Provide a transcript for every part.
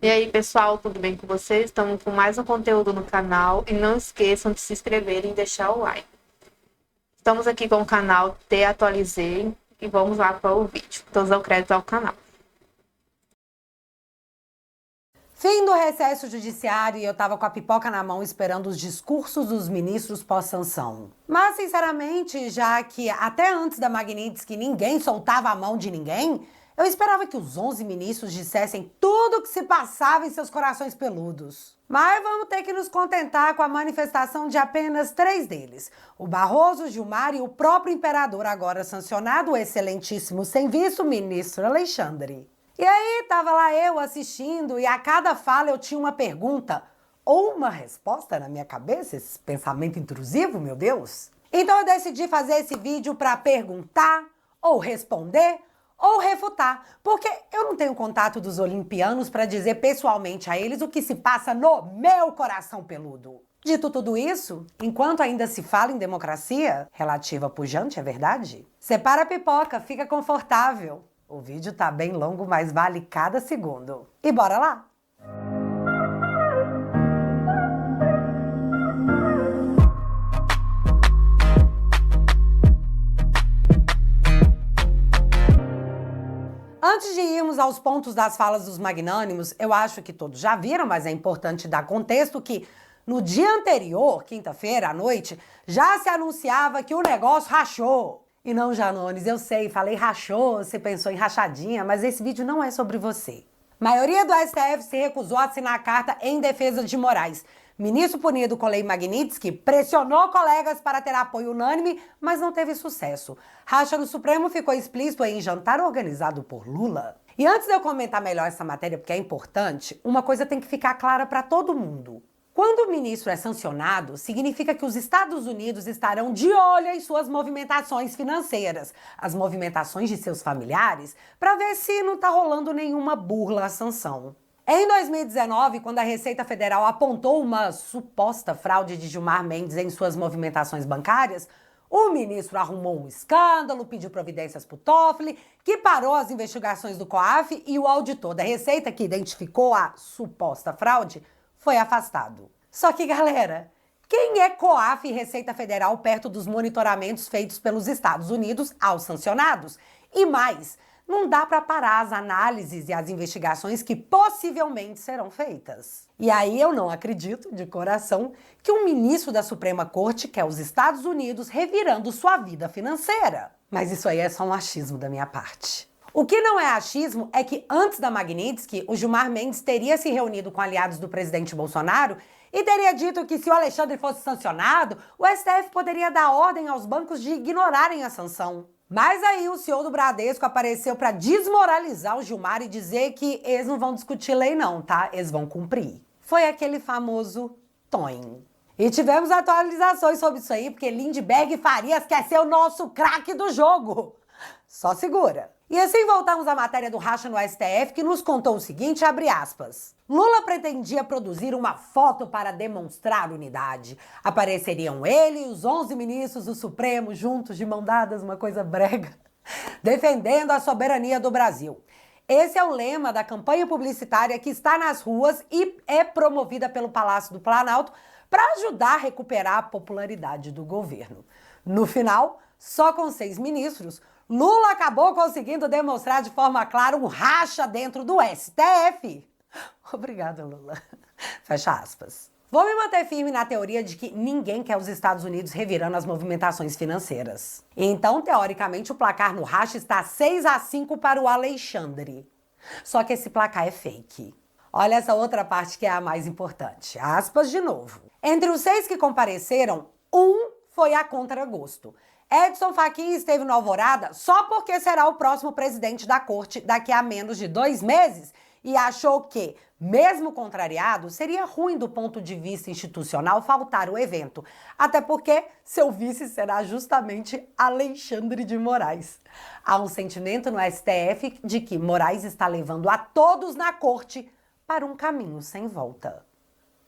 E aí, pessoal, tudo bem com vocês? Estamos com mais um conteúdo no canal e não esqueçam de se inscrever e deixar o like. Estamos aqui com o canal Te Atualizei e vamos lá para o vídeo. Todos dão crédito ao canal. Fim do recesso judiciário e eu tava com a pipoca na mão esperando os discursos dos ministros pós-sanção. Mas, sinceramente, já que até antes da Magnitsky ninguém soltava a mão de ninguém, eu esperava que os 11 ministros dissessem tudo o que se passava em seus corações peludos. Mas vamos ter que nos contentar com a manifestação de apenas 3 deles. O Barroso, o Gilmar e o próprio imperador, agora sancionado, o excelentíssimo sem visto ministro Alexandre. E aí, tava lá eu assistindo e a cada fala eu tinha uma pergunta ou uma resposta na minha cabeça, esse pensamento intrusivo, meu Deus. Então eu decidi fazer esse vídeo para perguntar, ou responder, ou refutar, porque eu não tenho contato dos olimpianos para dizer pessoalmente a eles o que se passa no meu coração peludo. Dito tudo isso, enquanto ainda se fala em democracia, relativa pujante, é verdade? Separa a pipoca, fica confortável. O vídeo tá bem longo, mas vale cada segundo. E bora lá! Antes de irmos aos pontos das falas dos magnânimos, eu acho que todos já viram, mas é importante dar contexto que no dia anterior, quinta-feira à noite, já se anunciava que o negócio rachou. E não, Janones, eu sei, falei rachou, você pensou em rachadinha, mas esse vídeo não é sobre você. A maioria do STF se recusou a assinar a carta em defesa de Moraes. Ministro punido com lei Magnitsky pressionou colegas para ter apoio unânime, mas não teve sucesso. Racha no Supremo ficou explícito em jantar organizado por Lula. E antes de eu comentar melhor essa matéria, porque é importante, uma coisa tem que ficar clara para todo mundo. Quando o ministro é sancionado, significa que os Estados Unidos estarão de olho em suas movimentações financeiras, as movimentações de seus familiares, para ver se não está rolando nenhuma burla à sanção. Em 2019, quando a Receita Federal apontou uma suposta fraude de Gilmar Mendes em suas movimentações bancárias, o ministro arrumou um escândalo, pediu providências para o Toffoli, que parou as investigações do COAF e o auditor da Receita, que identificou a suposta fraude, foi afastado. Só que, galera, quem é COAF e Receita Federal perto dos monitoramentos feitos pelos Estados Unidos aos sancionados? E mais, não dá para parar as análises e as investigações que possivelmente serão feitas. E aí eu não acredito, de coração, que um ministro da Suprema Corte quer os Estados Unidos revirando sua vida financeira. Mas isso aí é só um achismo da minha parte. O que não é achismo é que antes da Magnitsky, o Gilmar Mendes teria se reunido com aliados do presidente Bolsonaro e teria dito que se o Alexandre fosse sancionado, o STF poderia dar ordem aos bancos de ignorarem a sanção. Mas aí o CEO do Bradesco apareceu para desmoralizar o Gilmar e dizer que eles não vão discutir lei não, tá? Eles vão cumprir. Foi aquele famoso Toin. E tivemos atualizações sobre isso aí, porque Lindbergh Farias quer ser o nosso craque do jogo. Só segura. E assim voltamos à matéria do racha no STF, que nos contou o seguinte, abre aspas. Lula pretendia produzir uma foto para demonstrar unidade. Apareceriam ele e os 11 ministros do Supremo juntos, de mão dadas, uma coisa brega, defendendo a soberania do Brasil. Esse é o lema da campanha publicitária que está nas ruas e é promovida pelo Palácio do Planalto para ajudar a recuperar a popularidade do governo. No final, só com 6 ministros, Lula acabou conseguindo demonstrar de forma clara um racha dentro do STF. Obrigada, Lula. Fecha aspas. Vou me manter firme na teoria de que ninguém quer os Estados Unidos revirando as movimentações financeiras. Então, teoricamente, o placar no racha está 6-5 para o Alexandre. Só que esse placar é fake. Olha essa outra parte que é a mais importante. Aspas de novo. Entre os 6 que compareceram, um foi a contragosto. Edson Fachin esteve no Alvorada só porque será o próximo presidente da corte daqui a menos de 2 meses e achou que, mesmo contrariado, seria ruim do ponto de vista institucional faltar o evento. Até porque seu vice será justamente Alexandre de Moraes. Há um sentimento no STF de que Moraes está levando a todos na corte para um caminho sem volta.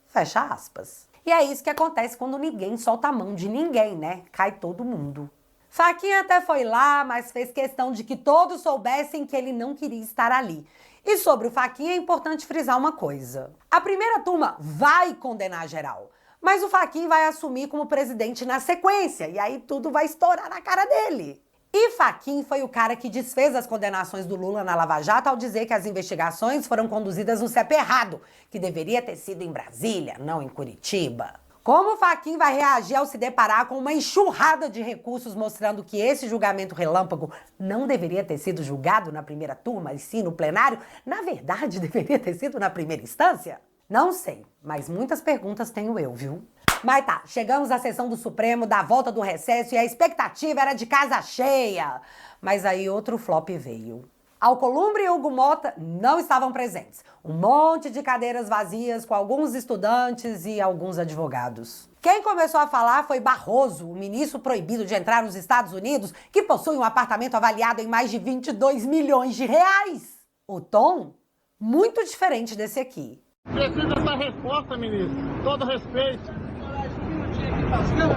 Fecha aspas. E é isso que acontece quando ninguém solta a mão de ninguém, né? Cai todo mundo. Fachin até foi lá, mas fez questão de que todos soubessem que ele não queria estar ali. E sobre o Fachin é importante frisar uma coisa. A primeira turma vai condenar geral, mas o Fachin vai assumir como presidente na sequência, e aí tudo vai estourar na cara dele. E Fachin foi o cara que desfez as condenações do Lula na Lava Jato ao dizer que as investigações foram conduzidas no CEP errado, que deveria ter sido em Brasília, não em Curitiba. Como o Fachin vai reagir ao se deparar com uma enxurrada de recursos mostrando que esse julgamento relâmpago não deveria ter sido julgado na primeira turma, e sim no plenário? Na verdade, deveria ter sido na primeira instância? Não sei, mas muitas perguntas tenho eu, viu? Mas tá, chegamos à sessão do Supremo, da volta do recesso, e a expectativa era de casa cheia. Mas aí outro flop veio. Alcolumbre e Hugo Mota não estavam presentes. Um monte de cadeiras vazias com alguns estudantes e alguns advogados. Quem começou a falar foi Barroso, o ministro proibido de entrar nos Estados Unidos, que possui um apartamento avaliado em mais de 22 milhões de reais. O tom, muito diferente desse aqui. Precisa dessa resposta, ministro. Todo respeito.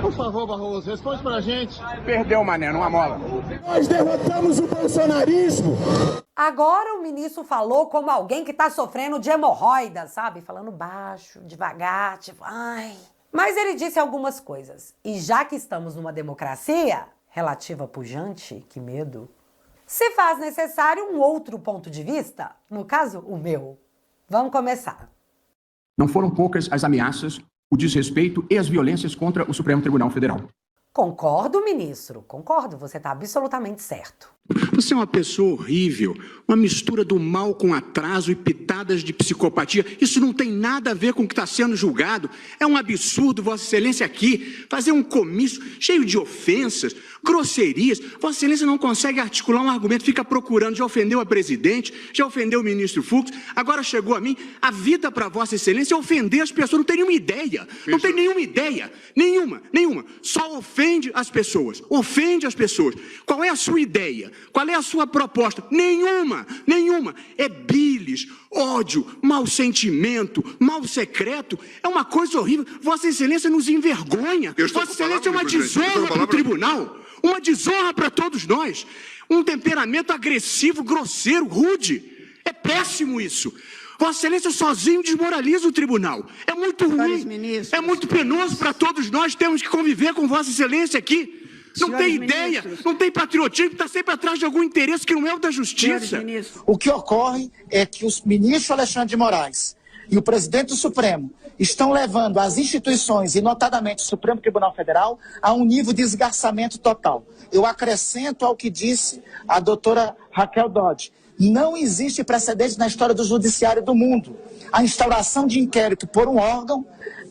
Por favor, Barroso, responde pra gente. Perdeu, mané, numa mola. Nós derrotamos o bolsonarismo. Agora o ministro falou como alguém que tá sofrendo de hemorroida, sabe? Falando baixo, devagar, tipo, ai. Mas ele disse algumas coisas. E já que estamos numa democracia relativa pujante, que medo, se faz necessário um outro ponto de vista, no caso, o meu. Vamos começar. Não foram poucas as ameaças, o desrespeito e as violências contra o Supremo Tribunal Federal. Concordo, ministro. Concordo. Você está absolutamente certo. Você é uma pessoa horrível, uma mistura do mal com atraso e pitadas de psicopatia. Isso não tem nada a ver com o que está sendo julgado. É um absurdo, Vossa Excelência, aqui fazer um comício cheio de ofensas, grosserias. Vossa Excelência não consegue articular um argumento, fica procurando, já ofendeu a presidente, já ofendeu o ministro Fux, agora chegou a mim. A vida para Vossa Excelência é ofender as pessoas, não tem nenhuma ideia. Não tem nenhuma ideia, nenhuma. Só ofende as pessoas, Qual é a sua ideia? Qual é a sua proposta? Nenhuma. É bilis, ódio, mau sentimento, mal secreto. É uma coisa horrível. Vossa Excelência nos envergonha. Vossa Excelência é uma desonra para o tribunal. Uma desonra para todos nós. Um temperamento agressivo, grosseiro, rude. É péssimo isso. Vossa Excelência sozinho desmoraliza o tribunal. É muito ruim. É muito penoso para todos nós. Temos que conviver com Vossa Excelência aqui. Não tem ideia, não tem patriotismo, está sempre atrás de algum interesse que não é o da justiça. O que ocorre é que o ministro Alexandre de Moraes e o presidente do Supremo estão levando as instituições, e notadamente o Supremo Tribunal Federal, a um nível de esgarçamento total. Eu acrescento ao que disse a doutora Raquel Dodge. Não existe precedente na história do judiciário do mundo. A instauração de inquérito por um órgão,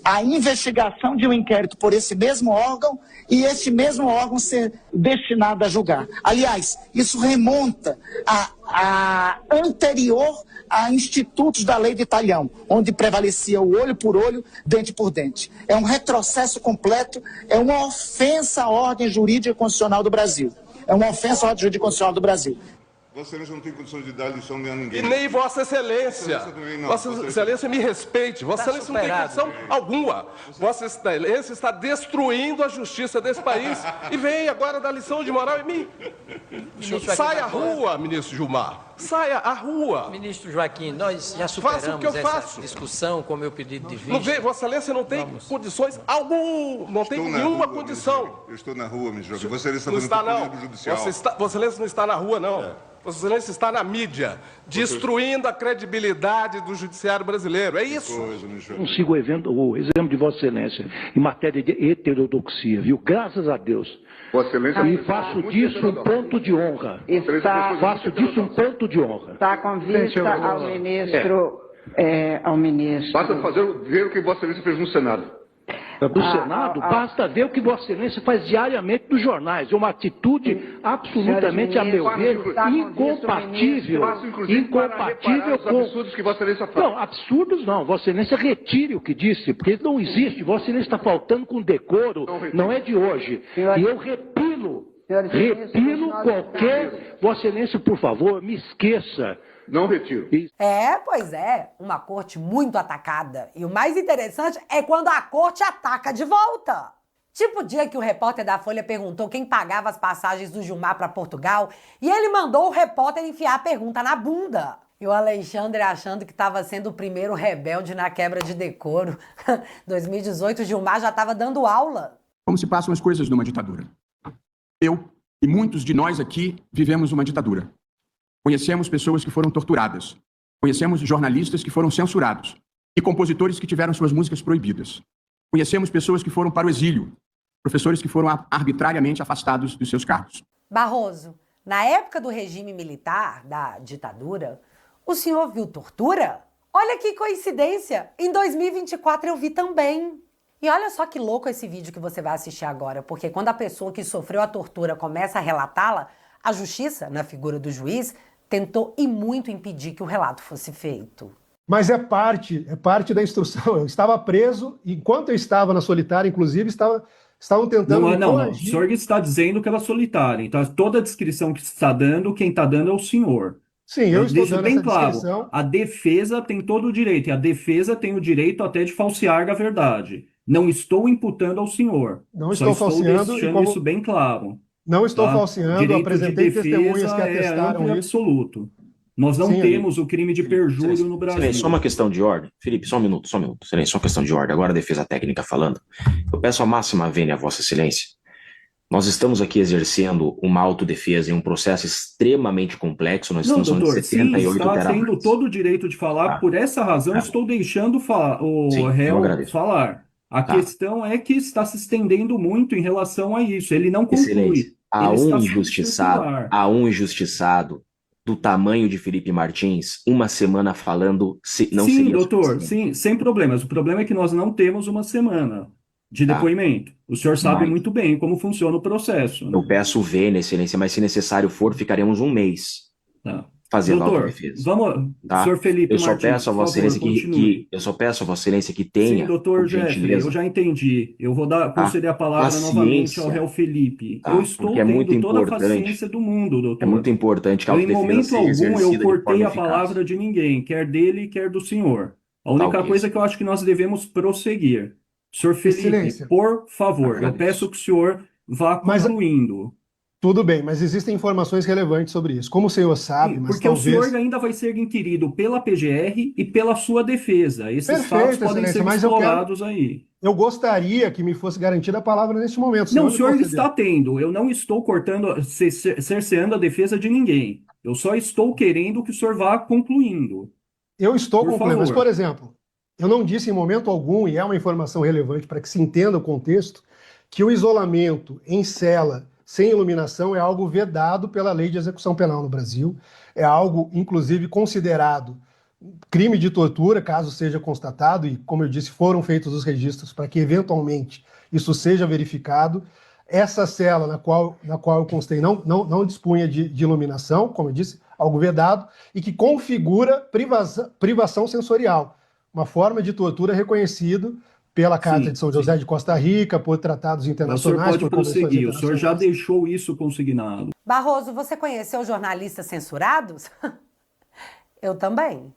a investigação de um inquérito por esse mesmo órgão e esse mesmo órgão ser destinado a julgar. Aliás, isso remonta a anterior a institutos da lei de Talhão, onde prevalecia o olho por olho, dente por dente. É um retrocesso completo, é uma ofensa à ordem jurídica constitucional do Brasil. Vossa Excelência não tem condições de dar lição nem a ninguém. E nem Vossa Excelência. Vossa Excelência me respeite. Vossa Excelência não tem condição alguma. Vossa Excelência está destruindo a justiça desse país. E vem agora dar lição de moral em mim. Saia à rua, ministro Gilmar. Saia à rua. Ministro Joaquim, nós já superamos essa discussão com o meu pedido de vista. Não vem, Vossa Excelência não tem condições alguma. Não tem nenhuma condição. Eu estou na rua, ministro Joaquim. Vossa Excelência não está está, fazendo não. poder judicial. Vossa Excelência não está na rua, não. Vossa Excelência está na mídia, destruindo a credibilidade do judiciário brasileiro. É isso. Não sigo o exemplo de Vossa Excelência em matéria de heterodoxia, viu? Graças a Deus. Vossa Excelência... E faço disso um ponto de honra. Faço disso um ponto de honra. Está com vista ao ministro... ao ministro... Basta ver o que Vossa Excelência fez no Senado. Do Senado, basta ver o que Vossa Excelência faz diariamente nos jornais. É uma atitude absolutamente, a meu ver, incompatível com... absurdos que Vossa Excelência faz. Não, absurdos não. Vossa Excelência retire o que disse, porque não existe. Vossa Excelência está faltando com decoro, não é de hoje. E eu repilo qualquer... Vossa Excelência, por favor, me esqueça. Não retiro. Pois é, uma corte muito atacada. E o mais interessante é quando a corte ataca de volta. Tipo o dia que o repórter da Folha perguntou quem pagava as passagens do Gilmar para Portugal e ele mandou o repórter enfiar a pergunta na bunda. E o Alexandre achando que estava sendo o primeiro rebelde na quebra de decoro. 2018, o Gilmar já estava dando aula. Como se passam as coisas numa ditadura. Eu e muitos de nós aqui vivemos uma ditadura. Conhecemos pessoas que foram torturadas. Conhecemos jornalistas que foram censurados. E compositores que tiveram suas músicas proibidas. Conhecemos pessoas que foram para o exílio. Professores que foram arbitrariamente afastados dos seus cargos. Barroso, na época do regime militar, da ditadura, o senhor viu tortura? Olha que coincidência! Em 2024 eu vi também. E olha só que louco esse vídeo que você vai assistir agora, porque quando a pessoa que sofreu a tortura começa a relatá-la, a justiça, na figura do juiz, tentou e muito impedir que o relato fosse feito. Mas é parte da instrução. Eu estava preso, e enquanto eu estava na solitária, inclusive, estavam tentando Não. O senhor está dizendo que era solitária. Então, toda a descrição que está dando, quem está dando é o senhor. Sim, eu estou dando bem essa claro, descrição. a defesa tem todo o direito, e a defesa tem o direito até de falsear a verdade. Não estou imputando ao senhor. Não estou falseando. Estou deixando isso bem claro. Não estou tá? falseando, Direito apresentei de testemunhas que defesa atestaram é isso. absoluto. Nós não Sim, temos o crime de perjúrio no Brasil. Silêncio, só uma questão de ordem. Felipe, só um minuto. Silêncio, só uma questão de ordem. Agora a defesa técnica falando. Eu peço a máxima vênia a Vossa Excelência. Nós estamos aqui exercendo uma autodefesa em um processo extremamente complexo. Nós estamos falando de 78 está tendo todo o direito de falar. Por essa razão, estou deixando o réu falar. A questão é que está se estendendo muito em relação a isso. Ele não conclui. Excelência, há um injustiçado do tamanho de Felipe Martins, uma semana falando não sim, seria doutor, sim, sem problemas. O problema é que nós não temos uma semana de depoimento. O senhor sabe muito bem como funciona o processo. Eu peço vênia, Excelência, mas se necessário for, ficaremos um mês fazendo autodefesa. Vamos, senhor Felipe eu só Martins, peço a Vossa Excelência eu só peço a Vossa Excelência que tenha. Sim, doutor Jeffrey, eu já entendi. Eu vou conceder a palavra novamente ao réu Felipe. Eu estou tendo toda a paciência do mundo, doutor. É muito importante que a autodefesa em momento algum eu cortei a eficaz. palavra de ninguém, quer dele, quer do senhor. A única coisa que eu acho que nós devemos prosseguir. Senhor Felipe, Excelência, por favor, eu peço que o senhor vá concluindo. Tudo bem, mas existem informações relevantes sobre isso. Como o senhor sabe, Sim, mas porque talvez... o senhor ainda vai ser inquirido pela PGR e pela sua defesa. Esses fatos podem ser explorados aí. Eu gostaria que me fosse garantida a palavra neste momento. Não, o senhor está tendo. Eu não estou cerceando a defesa de ninguém. Eu só estou querendo que o senhor vá concluindo. Eu estou concluindo, mas, por exemplo, eu não disse em momento algum, e é uma informação relevante para que se entenda o contexto, que o isolamento em cela sem iluminação é algo vedado pela Lei de Execução Penal no Brasil, é algo, inclusive, considerado crime de tortura, caso seja constatado, e, como eu disse, foram feitos os registros para que, eventualmente, isso seja verificado. Essa cela na qual eu constei não dispunha de iluminação, como eu disse, algo vedado, e que configura privação sensorial, uma forma de tortura reconhecida pela Carta de São José de Costa Rica, por tratados internacionais. O senhor pode prosseguir, o senhor já deixou isso consignado. Barroso, você conheceu jornalistas censurados? Eu também.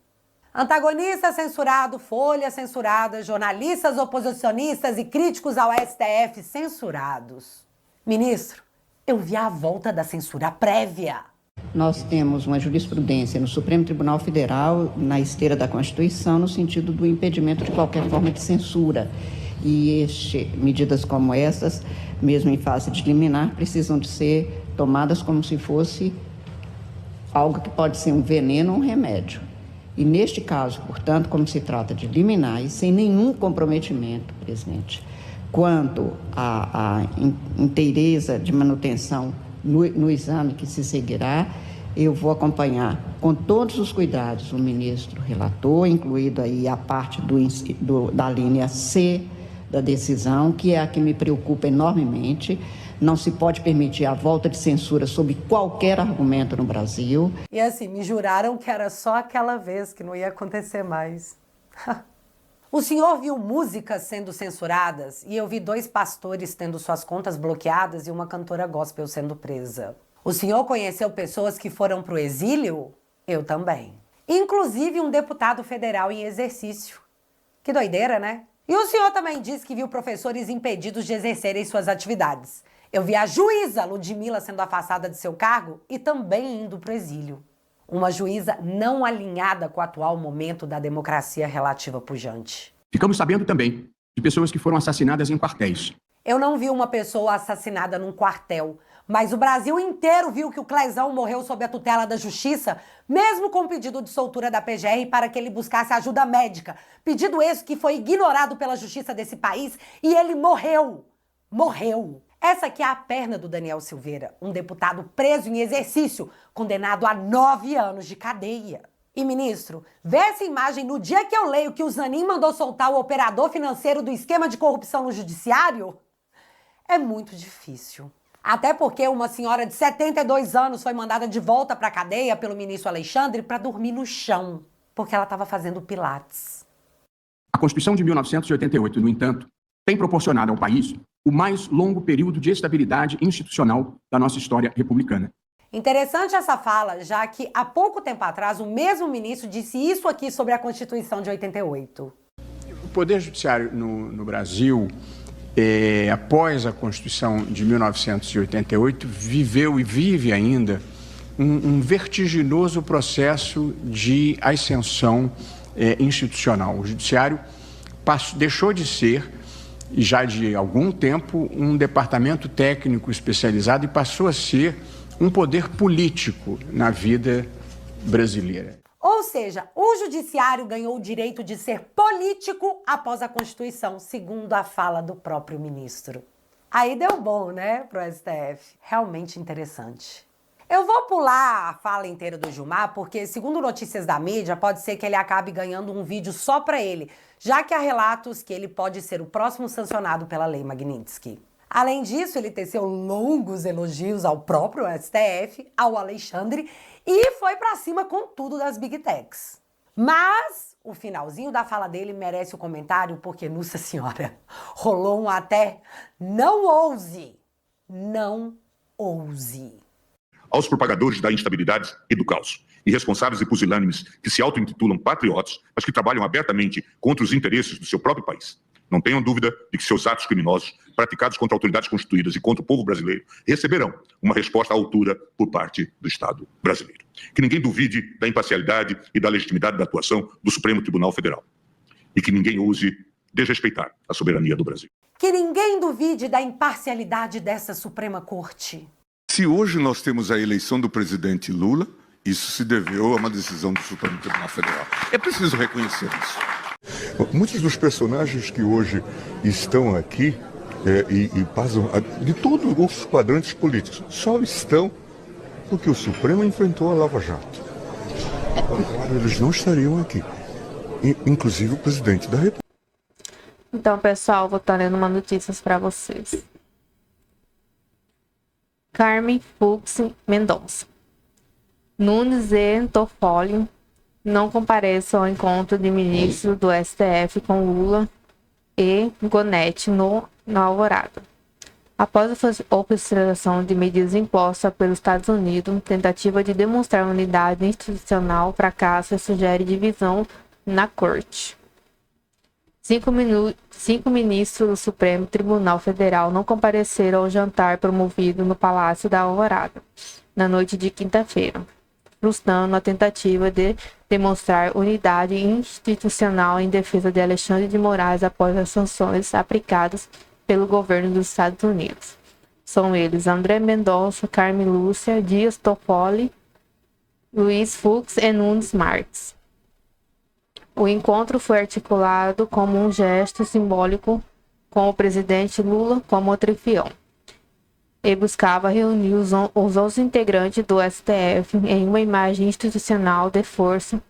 Antagonista censurado, Folha censurada, jornalistas oposicionistas e críticos ao STF censurados. Ministro, eu vi a volta da censura prévia. Nós temos uma jurisprudência no Supremo Tribunal Federal, na esteira da Constituição, no sentido do impedimento de qualquer forma de censura. E medidas como essas, mesmo em fase de liminar, precisam de ser tomadas como se fosse algo que pode ser um veneno ou um remédio. E neste caso, portanto, como se trata de liminar e sem nenhum comprometimento, presidente, quanto à inteireza de manutenção no exame que se seguirá, eu vou acompanhar com todos os cuidados o ministro relator, incluído aí a parte da linha C da decisão, que é a que me preocupa enormemente. Não se pode permitir a volta de censura sob qualquer argumento no Brasil. E assim, me juraram que era só aquela vez, que não ia acontecer mais. O senhor viu músicas sendo censuradas e eu vi 2 pastores tendo suas contas bloqueadas e uma cantora gospel sendo presa. O senhor conheceu pessoas que foram pro exílio? Eu também. Inclusive um deputado federal em exercício. Que doideira, né? E o senhor também disse que viu professores impedidos de exercerem suas atividades. Eu vi a juíza Ludmila sendo afastada de seu cargo e também indo pro exílio. uma juíza não alinhada com o atual momento da democracia relativa pujante. Ficamos sabendo também de pessoas que foram assassinadas em quartéis. Eu não vi uma pessoa assassinada num quartel, mas o Brasil inteiro viu que o Clezão morreu sob a tutela da justiça, mesmo com o pedido de soltura da PGR para que ele buscasse ajuda médica. Pedido esse que foi ignorado pela justiça desse país e ele morreu. Morreu. Essa aqui é a perna do Daniel Silveira, um deputado preso em exercício, condenado a 9 anos de cadeia. E, ministro, vê essa imagem no dia que eu leio que o Zanin mandou soltar o operador financeiro do esquema de corrupção no judiciário? É muito difícil. Até porque uma senhora de 72 anos foi mandada de volta para a cadeia pelo ministro Alexandre para dormir no chão, porque ela estava fazendo pilates. A Constituição de 1988, no entanto, tem proporcionado ao país o mais longo período de estabilidade institucional da nossa história republicana. Interessante essa fala, já que há pouco tempo atrás o mesmo ministro disse isso aqui sobre a Constituição de 88. O Poder Judiciário no Brasil, após a Constituição de 1988, viveu e vive ainda um vertiginoso processo de ascensão institucional. O Judiciário deixou de ser, já de algum tempo, um departamento técnico especializado e passou a ser um poder político na vida brasileira. Ou seja, o judiciário ganhou o direito de ser político após a Constituição, segundo a fala do próprio ministro. Aí deu bom, né, pro STF. Realmente interessante. Eu vou pular a fala inteira do Gilmar, porque, segundo notícias da mídia, pode ser que ele acabe ganhando um vídeo só para ele, já que há relatos que ele pode ser o próximo sancionado pela Lei Magnitsky. Além disso, ele teceu longos elogios ao próprio STF, ao Alexandre, e foi pra cima com tudo das Big Techs. Mas o finalzinho da fala dele merece o comentário, porque, nossa senhora, rolou um até não ouse. Não ouse. Aos propagadores da instabilidade e do caos, irresponsáveis e pusilânimes que se auto-intitulam patriotas, mas que trabalham abertamente contra os interesses do seu próprio país. Não tenham dúvida de que seus atos criminosos, praticados contra autoridades constituídas e contra o povo brasileiro, receberão uma resposta à altura por parte do Estado brasileiro. Que ninguém duvide da imparcialidade e da legitimidade da atuação do Supremo Tribunal Federal. E que ninguém ouse desrespeitar a soberania do Brasil. Que ninguém duvide da imparcialidade dessa Suprema Corte. Se hoje nós temos a eleição do presidente Lula, isso se deveu a uma decisão do Supremo Tribunal Federal. É preciso reconhecer isso. Muitos dos personagens que hoje estão aqui e passam de todos os quadrantes políticos só estão porque o Supremo enfrentou a Lava Jato. Eles não estariam aqui, inclusive o presidente da República. Então, pessoal, vou estar lendo uma notícia para vocês. Carmen Fux Mendonça. Nunes e Toffoli não compareçam ao encontro de ministros do STF com Lula e Gonetti na Alvorada. Após a observação de medidas impostas pelos Estados Unidos, tentativa de demonstrar unidade institucional fracassa e sugere divisão na corte. 5 ministros do Supremo Tribunal Federal não compareceram ao jantar promovido no Palácio da Alvorada, na noite de quinta-feira, frustrando a tentativa de demonstrar unidade institucional em defesa de Alexandre de Moraes após as sanções aplicadas pelo governo dos Estados Unidos. São eles André Mendonça, Carmen Lúcia, Dias Toffoli, Luiz Fux e Nunes Marques. O encontro foi articulado como um gesto simbólico com o presidente Lula como anfitrião e buscava reunir os 11 integrantes do STF em uma imagem institucional de força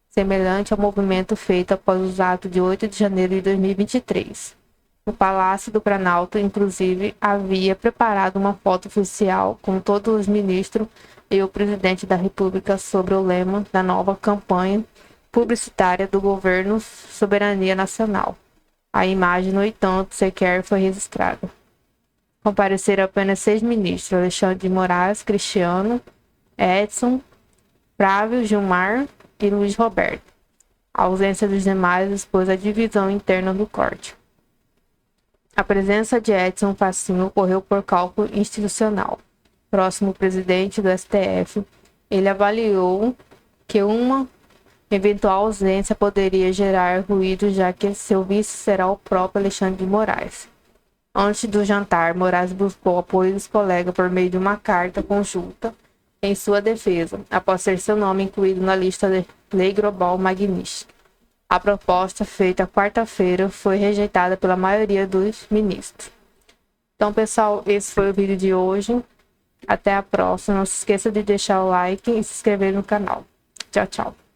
semelhante ao movimento feito após os atos de 8 de janeiro de 2023. O Palácio do Planalto, inclusive, havia preparado uma foto oficial com todos os ministros e o presidente da República sobre o lema da nova campanha publicitária do governo Soberania Nacional. A imagem, no entanto, sequer foi registrada. Compareceram apenas 6 ministros: Alexandre de Moraes, Cristiano, Edson, Flávio, Gilmar e Luiz Roberto. A ausência dos demais expôs a divisão interna do corte. A presença de Edson Fachin ocorreu por cálculo institucional. Próximo presidente do STF, ele avaliou que uma eventual ausência poderia gerar ruído, já que seu vice será o próprio Alexandre de Moraes. Antes do jantar, Moraes buscou apoio dos colegas por meio de uma carta conjunta em sua defesa, após ter seu nome incluído na lista de Lei Global Magnitsky. A proposta, feita quarta-feira, foi rejeitada pela maioria dos ministros. Então, pessoal, esse foi o vídeo de hoje. Até a próxima. Não se esqueça de deixar o like e se inscrever no canal. Tchau, tchau.